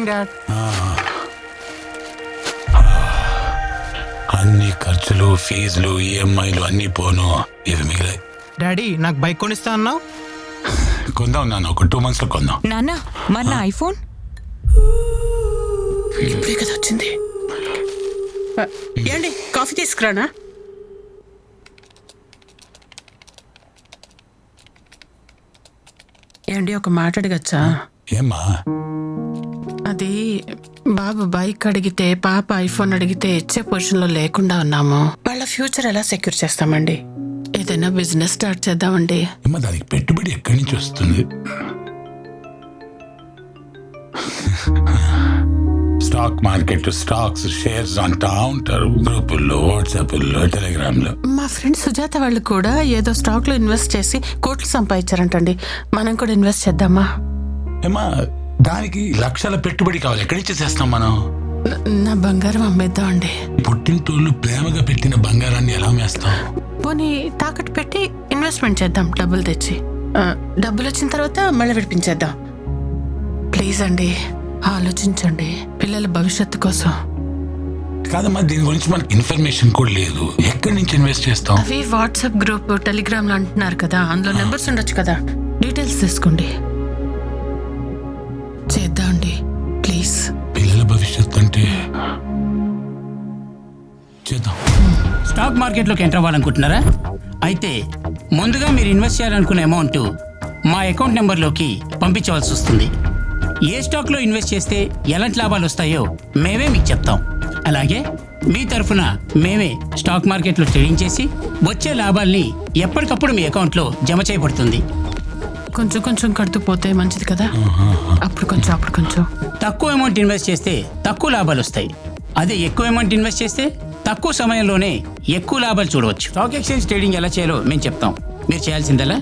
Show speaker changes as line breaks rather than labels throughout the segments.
Morning dad.
అన్ని ఖర్చులు, ఫీజులు, ఈఎంఐలు అన్ని పోను, ఇవి మిగిలాయి.
డాడీ నాకు బైక్ కొనిస్తా అన్నావు.
కొందాం నాన్న, ఒక 2 months లో కొందాం.
నాన్న మరి నా ఐఫోన్
ఇప్పుడే కదా వచ్చింది. ఏండి కాఫీ తీసుకురానా? ఏండి ఒక మాట అడగచ్చా?
ఏమ్మా?
అది బాబు బైక్ అడిగితే, పాప ఐఫోన్ అడిగితే ఇచ్చే పొజిషన్లో లేకుండా ఉన్నాము. వాళ్ళ ఫ్యూచర్ ఎలా సెక్యూర్ చేస్తామండి? ఏదైనా బిజినెస్ స్టార్ట్ చేద్దామండి.
ఏమ్మా, దానికి పెట్టుబడి ఎక్కడి నుంచి వస్తుంది? స్టాక్ మార్కెట్, స్టాక్స్, షేర్స్ అంటా ఉంటారు గ్రూపుల్లో, వాట్సాప్లో, టెలిగ్రామ్లో.
మా ఫ్రెండ్ సుజాత వాళ్ళు కూడా ఏదో స్టాక్ లో ఇన్వెస్ట్ చేసి కోట్లు సంపాదించారంటండి. మనం కూడా ఇన్వెస్ట్ చేద్దామా?
ఏమ్మా, దానికి లక్షల పెట్టుబడి కావాలి, ఎక్కడి నుంచి చేస్తాం మనం?
నా బంగారం అమ్మేద్దామండి.
పుట్టింటోళ్ళు ప్రేమగా పెట్టిన బంగారాన్ని ఎలా అమ్మేస్తాం?
పోనీ తాకట్టు పెట్టి ఇన్వెస్ట్మెంట్ చేద్దాం, డబ్బులు తెచ్చి. డబ్బులు వచ్చిన తర్వాత మళ్ళీ విడిపించేద్దాం. ప్లీజ్ అండి, ఆలోచించండి పిల్లల భవిష్యత్తు కోసం.
కాదమ్మా, దీని గురించి మనకి ఇన్ఫర్మేషన్ కూడా లేదు, ఎక్కడి నుంచి ఇన్వెస్ట్ చేస్తాం?
అవి వాట్సాప్ గ్రూప్, టెలిగ్రామ్ లో అంటున్నారు కదా, అందులో నెంబర్స్ ఉండొచ్చు కదా, డీటెయిల్స్ తీసుకోండి. చేద్దామండి ప్లీజ్.
పిల్లల భవిష్యత్తు అంటే చేద్దాం.
స్టాక్ మార్కెట్లోకి ఎంటర్ అవ్వాలనుకుంటున్నారా? అయితే ముందుగా మీరు ఇన్వెస్ట్ చేయాలనుకునే అమౌంట్ మా అకౌంట్ నెంబర్లోకి పంపించవలసి వస్తుంది. ఏ స్టాక్లో ఇన్వెస్ట్ చేస్తే ఎలాంటి లాభాలు వస్తాయో మేమే మీకు చెప్తాం. అలాగే మీ తరఫున మేమే స్టాక్ మార్కెట్లో ట్రేడింగ్ చేసి వచ్చే లాభాల్ని ఎప్పటికప్పుడు మీ అకౌంట్లో జమ చేయబడుతుంది.
కొంచెం కొంచెం కడుతూ పోతే మంచిది కదా, అప్పుడు కొంచెం అప్పుడు కొంచెం.
తక్కువ అమౌంట్ ఇన్వెస్ట్ చేస్తే తక్కువ లాభాలు వస్తాయి. అదే ఎక్కువ అమౌంట్ ఇన్వెస్ట్ చేస్తే తక్కువ సమయంలోనే ఎక్కువ లాభాలు చూడవచ్చు. స్టాక్ ఎక్స్చేంజ్ ట్రేడింగ్ ఎలా చేయాలో మేము చెప్తాం. మీరు చేయాల్సిందలా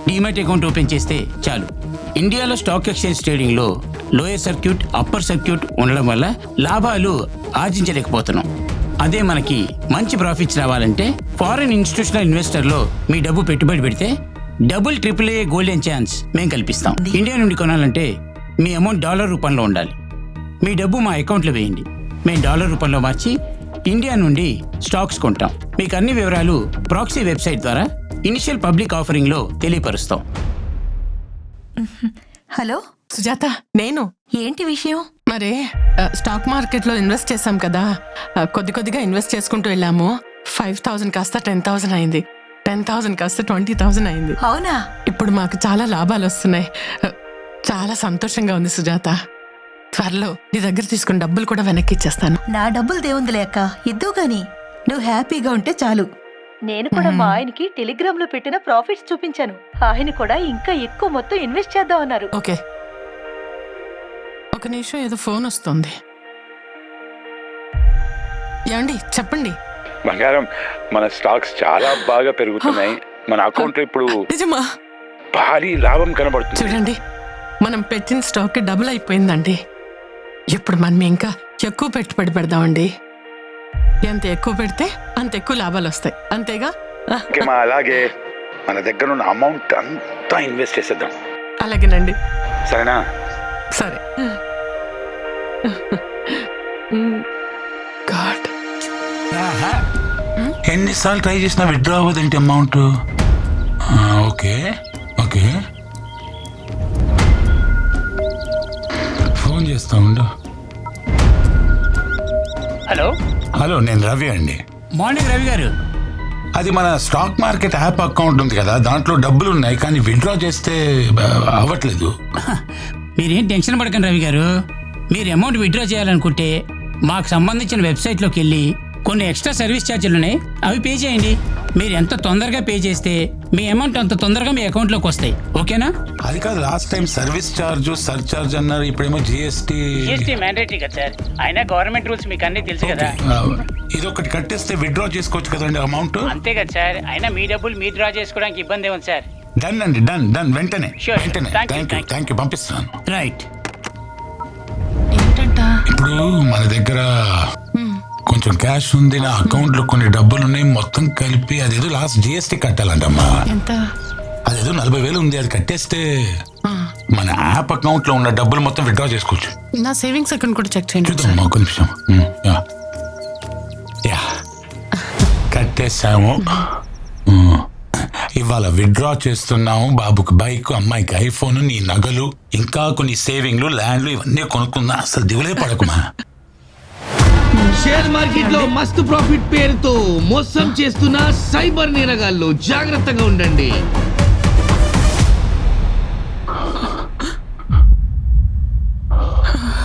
డీమ్యాట్ అకౌంట్ ఓపెన్ చేస్తే చాలు. ఇండియాలో స్టాక్ ఎక్స్చేంజ్ ట్రేడింగ్లో లోయర్ సర్క్యూట్, అప్పర్ సర్క్యూట్ ఉండడం వల్ల లాభాలు ఆర్జించలేకపోతున్నాం. అదే మనకి మంచి ప్రాఫిట్స్ రావాలంటే ఫారిన్ ఇన్స్టిట్యూషనల్ ఇన్వెస్టర్లో మీ డబ్బు పెట్టుబడి పెడితే డబుల్ AAA గోల్డెన్ ఛాన్స్ మేము కల్పిస్తాం. ఇండియా నుండి కొనాలంటే మీ అమౌంట్ డాలర్ రూపంలో ఉండాలి. మీ డబ్బు మా అకౌంట్లో వేయండి, మేము డాలర్ రూపంలో మార్చి ఇండియా నుండి స్టాక్స్ కొంటాం. మీకు అన్ని వివరాలు ప్రాక్సీ వెబ్సైట్ ద్వారా ఇనిషియల్ పబ్లిక్ ఆఫరింగ్లో తెలియపరుస్తాం.
హలో
సుజాత, నేను.
ఏంటి విషయం?
మరి స్టాక్ మార్కెట్ లో ఇన్వెస్ట్ చేసాం కదా, కొద్ది కొద్దిగా ఇన్వెస్ట్ చేసుకుంటూ వెళ్ళాము. 5,000 కాస్త 10,000 అయింది, 10,000 కాస్త 20,000 అయింది.
అవునా?
ఇప్పుడు మాకు చాలా లాభాలు వస్తున్నాయి. చాలా సంతోషంగా ఉంది సుజాత. త్వరలో నీ దగ్గర తీసుకున్న డబ్బులు కూడా వెనక్కి ఇచ్చేస్తాను.
నా డబ్బులు దేవుందిలే అక్క, ఇద్దు గాని నువ్వు హ్యాపీగా ఉంటే చాలు. నేను కూడా మా ఆయనకి టెలిగ్రామ్ లో పెట్టిన ప్రాఫిట్స్ చూపించాను. ఆయన కూడా ఇంకా ఎక్కువ మొత్తం ఇన్వెస్ట్ చేద్దామన్నారు.
ఓకే, ఒక నిమిషం, ఏదో ఫోన్ వస్తుంది. ఏమండి చెప్పండి.
బంగారం, మన స్టాక్స్ చాలా బాగా పెరుగుతున్నాయి. మన అకౌంట్ లో ఇప్పుడు
నిజమా?
భారీ లాభం కనబడుతుంది.
చూడండి, మనం పెట్టిన స్టాక్ డబుల్ అయిపోయిందండి. ఇప్పుడు మనం ఇంకా ఎక్కువ పెట్టుబడి పెడదామండి. ఎంత ఎక్కువ పెడితే అంత ఎక్కువ లాభాలు వస్తాయి, అంతేగా?
అలాగే మన దగ్గర ఉన్న అమౌంట్ అంతా ఇన్వెస్ట్ చేసేద్దాం.
అలాగేనండి.
సరేనా?
సరే. గాడ్,
ఎన్నిసార్లు ట్రై చేసినా విత్డ్రా అవ్వదేంటి అమౌంట్? ఓకే ఓకే, ఫోన్ చేస్తా ఉండు.
హలో
హలో, నేను రవి అండి.
మార్నింగ్ రవి గారు.
అది మన స్టాక్ మార్కెట్ యాప్ అకౌంట్ ఉంది కదా, దాంట్లో డబ్బులు ఉన్నాయి, కానీ విత్డ్రా చేస్తే అవ్వట్లేదు.
మీరేం టెన్షన్ పడకండి రవి గారు. మీరు అమౌంట్ విత్డ్రా చేయాలనుకుంటే మాకు సంబంధించిన వెబ్సైట్లోకి వెళ్ళి కొన్ని ఎక్స్ట్రా సర్వీస్ ఛార్జీలు ఉన్నాయి, అవి పే చేయండి. మీరు ఎంత తొందరగా పే చేస్తే మీ అమౌంట్ అంత తొందరగా మీ అకౌంట్లోకి వస్తాయి. ఓకేనా?
అది కాదు, last time service charge, surcharge అన్నారు, ఇప్పుడేమో జిఎస్టీ
మ్యాండేటరీ కదా సార్. అయినా గవర్నమెంట్ రూల్స్ మీకు అన్ని తెలుసు కదా.
ఇది ఒకటి కట్టేస్తే విత్డ్రా చేసుకోవచ్చు కదండి అమౌంట్.
అంతే కదా సార్. అయినా మీ డబ్బులు మీరు డ్రా చేసుకోవడానికి ఇబ్బంది ఏముంది సార్.
డన్ అండి, డన్ డన్, వెంటనే
Sure.
వెంటనే.
Thank you,
థ్యాంక్ యూ, పంపిస్తున్నాను.
రైట్.
ఏంటంట?
ఇప్పుడు మన దగ్గర కొంచెం క్యాష్ ఉంది, నా అకౌంట్ లో కొన్ని డబ్బులు ఉన్నాయి, మొత్తం కలిపి అదేదో లాస్ట్ జిఎస్టీ కట్టాలంటమ్మా.
ఎంత?
అదేదో 40,000 ఉంది, అది కట్టేస్తే మన యాప్ అకౌంట్ లో ఉన్న డబ్బులు మొత్తం విత్డ్రా చేసుకోవచ్చు.
నా సేవింగ్స్ అకౌంట్ కూడా చెక్ చేయండి
చూద్దాం
సార్.
ఒక నిమిషం. యా. యా. కట్టేసాము. ఇవాళ విత్డ్రా చేస్తున్నాము. బాబుకి బైక్, అమ్మాయికి ఐఫోన్, నీ నగలు, ఇంకా కొన్ని సేవింగ్లు, ల్యాండ్లు ఇవన్నీ కొనుక్కుందా. అసలు దిగులే పడకుమా.
షేర్ మార్కెట్ లో మస్తు ప్రాఫిట్ పేరుతో మోసం చేస్తున్న సైబర్ నేరగాళ్ళు, జాగ్రత్తగా ఉండండి.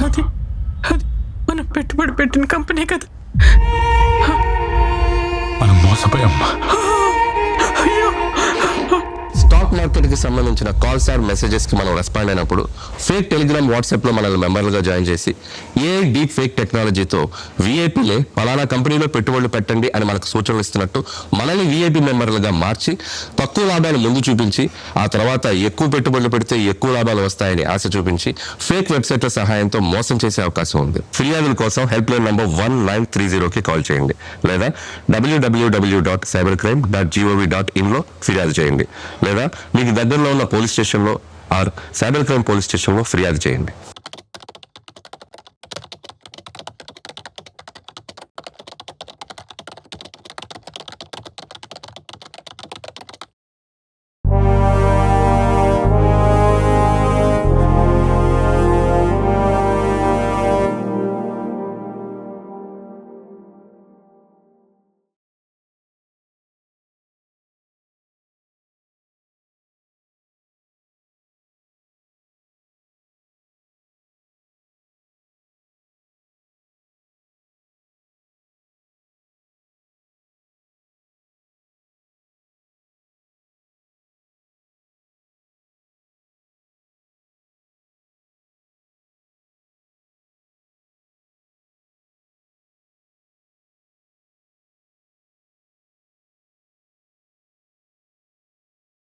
అది అది మనం పెట్టుబడి పెట్టిన కంపెనీ కదా.
మనం మోసపోయామ్మా.
స్టాక్ మార్కెట్కి సంబంధించిన కాల్స్ ఆర్ మెసేజెస్కి మనం రెస్పాండ్ అయినప్పుడు ఫేక్ టెలిగ్రామ్, వాట్సాప్లో మనల్ని మెంబర్లుగా జాయిన్ చేసి ఏ డీప్ ఫేక్ టెక్నాలజీతో వీఐపీలే పలానా కంపెనీలో పెట్టుబడులు పెట్టండి అని మనకు సూచనలు ఇస్తున్నట్టు మనల్ని వీఐపీ మెంబర్లుగా మార్చి తక్కువ లాభాలు ముందు చూపించి ఆ తర్వాత ఎక్కువ పెట్టుబడులు పెడితే ఎక్కువ లాభాలు వస్తాయని ఆశ చూపించి ఫేక్ వెబ్సైట్ల సహాయంతో మోసం చేసే అవకాశం ఉంది. ఫిర్యాదుల కోసం హెల్ప్ లైన్ నంబర్ 1930కి కాల్ చేయండి లేదా www.cybercrime.gov.in లో ఫిర్యాదు చేయండి లేదా మీకు దగ్గరలో ఉన్న పోలీస్ స్టేషన్లో ఆర్ సైబర్ క్రైమ్ పోలీస్ స్టేషన్లో ఫిర్యాదు చేయండి.